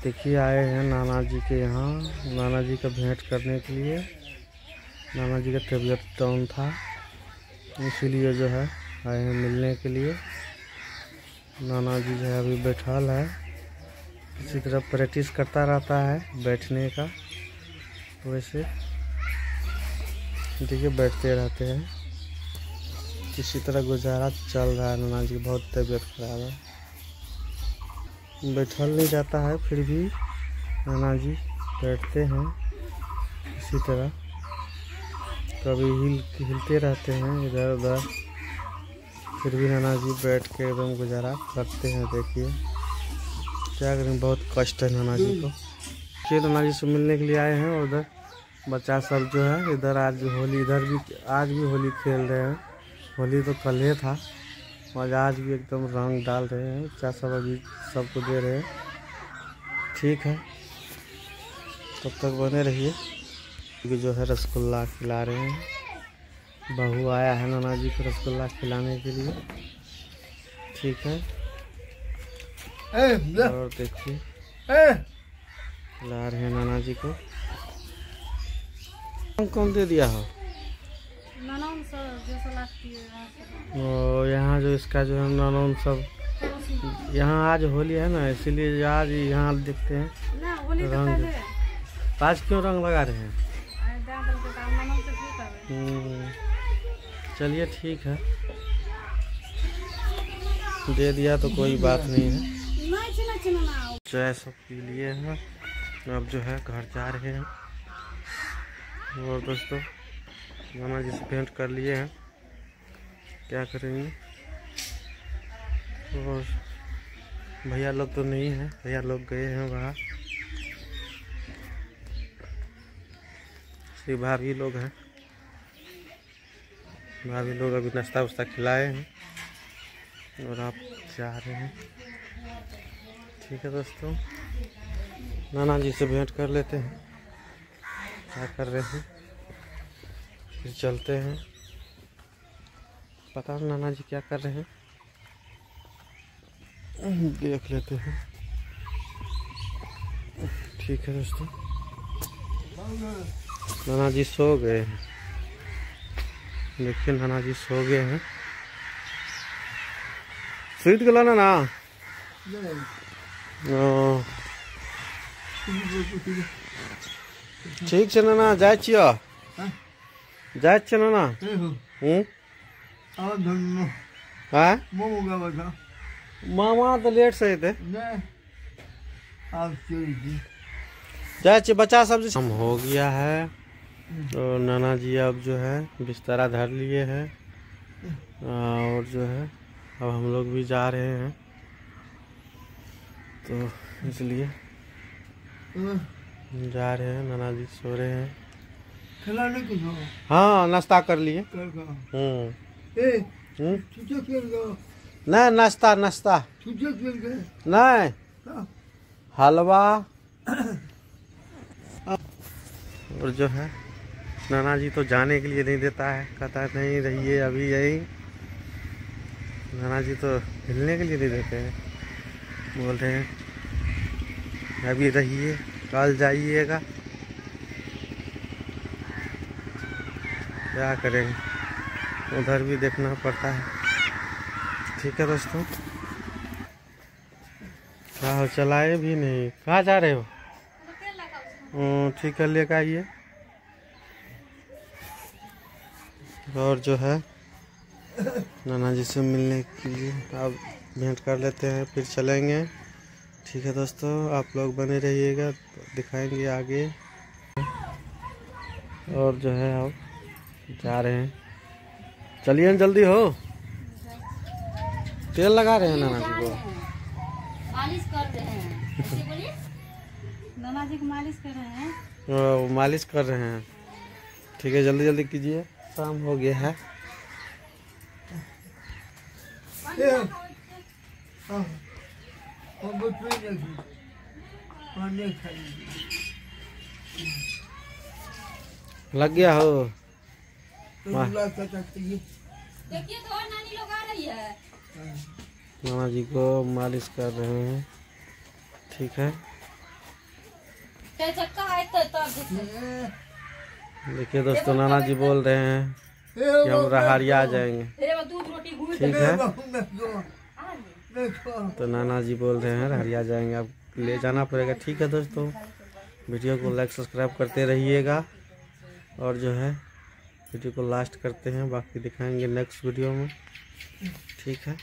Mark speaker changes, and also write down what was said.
Speaker 1: देखिए आए हैं नाना जी के यहाँ, नाना जी का भेंट करने के लिए। नाना जी का तबीयत डाउन था, इसीलिए जो है आए हैं मिलने के लिए। नाना जी जो है अभी बैठल है, इसी तरह प्रैक्टिस करता रहता है बैठने का। वैसे देखिए बैठते रहते हैं, इसी तरह गुजारा चल रहा है। नाना जी बहुत तबीयत खराब है, बैठल नहीं जाता है, फिर भी नाना जी बैठते हैं इसी तरह। कभी हिलते रहते हैं इधर उधर, फिर भी नाना जी बैठ के एकदम गुजारा करते हैं। देखिए क्या करें, बहुत कष्ट है नाना जी को। कि नाना जी से मिलने के लिए आए हैं। और उधर बच्चा सब जो है इधर आज होली, इधर भी आज भी होली खेल रहे हैं। होली तो कल ही था, और आज भी एकदम रंग डाल रहे हैं। बच्चा सब अभी सबको दे रहे हैं। ठीक है, तब तक बने रहिए। जो है रसगुल्ला खिला रहे हैं, बहू आया है नाना जी को रसगुल्ला खिलाने के लिए। ठीक है, और देखिए खिला रहे हैं नाना जी को। कौन दे दिया हो? यहाँ जो इसका जो है नानौन सब, यहाँ आज होली है ना, इसीलिए आज यहाँ देखते हैं रंग। आज क्यों रंग लगा रहे हैं? चलिए ठीक है, दे दिया तो कोई बात नहीं है। चाय सब पी लिए हैं, अब जो है घर जा रहे हैं। और दोस्तों नाना जी से भेंट कर लिए हैं, क्या करेंगे। और भैया लोग तो नहीं है, भैया लोग गए हैं बाहर। सिर्फ भाभी लोग हैं, भाभी लोग अभी नाश्ता वास्ता खिलाए हैं और आप जा रहे हैं। ठीक है दोस्तों, नाना जी से भेंट कर लेते हैं, क्या कर रहे हैं, फिर चलते हैं। पता नहीं नाना जी क्या कर रहे हैं, देख लेते हैं। ठीक है दोस्तों, नाना जी सो गए हैं। देखिए नाना जी सो गए हैं। सुत गला ना ठीक है नाना, जाए छियो जाए छे नाना। मामा तो लेट से थे, जाए बच्चा सब हम हो गया है। तो नाना जी अब जो है बिस्तरा धर लिए हैं, और जो है अब हम लोग भी जा रहे हैं, तो इसलिए जा रहे हैं। नाना जी सो रहे हैं। हाँ नाश्ता कर लिए। नहीं नाश्ता नहीं, हलवा। और जो है नाना जी तो जाने के लिए नहीं देता है, कहता है नहीं रहिए अभी यही। नाना जी तो हिलने के लिए नहीं देते हैं, बोल रहे हैं अभी रहिए, कल जाइएगा। क्या करेंगे, उधर भी देखना पड़ता है। ठीक है दोस्तों, क्या हो, चलाए भी नहीं, कहाँ जा रहे हो? ठीक है, लेकर आइए। और जो है नाना जी से मिलने के लिए अब भेंट कर लेते हैं, फिर चलेंगे। ठीक है दोस्तों, आप लोग बने रहिएगा, दिखाएंगे आगे। और जो है अब जा रहे हैं, चलिए जल्दी हो। तेल लगा रहे हैं नाना जी को,
Speaker 2: मालिश कर रहे हैं। नाना जी को मालिश कर रहे हैं।
Speaker 1: वो मालिश कर रहे हैं। ठीक है, जल्दी जल्दी कीजिए, शाम हो गया है। लग गया हो।
Speaker 2: देखिए तो नानी लोग आ रही है।
Speaker 1: नाना जी को मालिश कर रहे हैं। ठीक है,
Speaker 2: चार चक्का आए तो तब
Speaker 1: देखिए दोस्तों, नाना जी बोल रहे हैं कि हम रहारिया आ जाएंगे।
Speaker 2: दूध रोटी घूम
Speaker 1: ठीक है, तो नाना जी बोल रहे हैं रहारिया जाएंगे, अब ले जाना पड़ेगा। ठीक है दोस्तों, वीडियो को लाइक सब्सक्राइब करते रहिएगा, और जो है वीडियो को लास्ट करते हैं, बाकी दिखाएंगे नेक्स्ट वीडियो में। ठीक है।